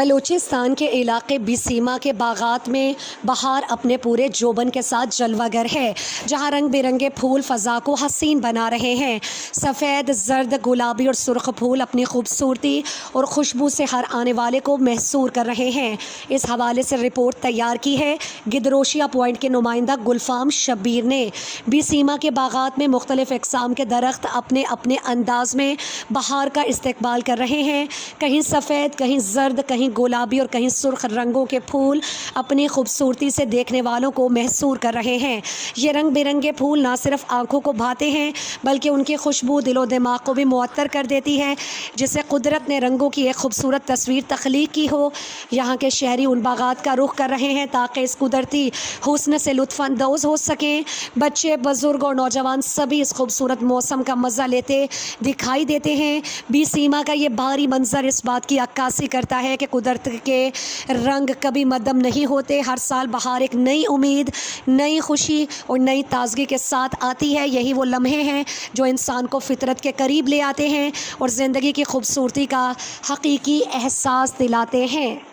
بلوچستان کے علاقے بیسیما کے باغات میں بہار اپنے پورے جوبن کے ساتھ جلوہ گر ہے، جہاں رنگ برنگے پھول فضا کو حسین بنا رہے ہیں۔ سفید، زرد، گلابی اور سرخ پھول اپنی خوبصورتی اور خوشبو سے ہر آنے والے کو محصور کر رہے ہیں۔ اس حوالے سے رپورٹ تیار کی ہے گدروشیا پوائنٹ کے نمائندہ گلفام شبیر نے۔ بیسیما کے باغات میں مختلف اقسام کے درخت اپنے اپنے انداز میں بہار کا استقبال کر رہے ہیں۔ کہیں سفید، کہیں زرد، کہیں گلابی اور کہیں سرخ رنگوں کے پھول اپنی خوبصورتی سے دیکھنے والوں کو محصور کر رہے ہیں۔ یہ رنگ برنگے پھول نہ صرف آنکھوں کو بھاتے ہیں بلکہ ان کی خوشبو دل و دماغ کو بھی معطر کر دیتی ہے، جسے قدرت نے رنگوں کی ایک خوبصورت تصویر تخلیق کی ہو۔ یہاں کے شہری ان باغات کا رخ کر رہے ہیں تاکہ اس قدرتی حسن سے لطف اندوز ہو سکیں۔ بچے، بزرگ اور نوجوان سبھی اس خوبصورت موسم کا مزہ لیتے دکھائی دیتے ہیں۔ بیسیما کا یہ بھاری منظر اس بات کی عکاسی کرتا ہے کہ قدرت کے رنگ کبھی مدھم نہیں ہوتے۔ ہر سال بہار ایک نئی امید، نئی خوشی اور نئی تازگی کے ساتھ آتی ہے۔ یہی وہ لمحے ہیں جو انسان کو فطرت کے قریب لے آتے ہیں اور زندگی کی خوبصورتی کا حقیقی احساس دلاتے ہیں۔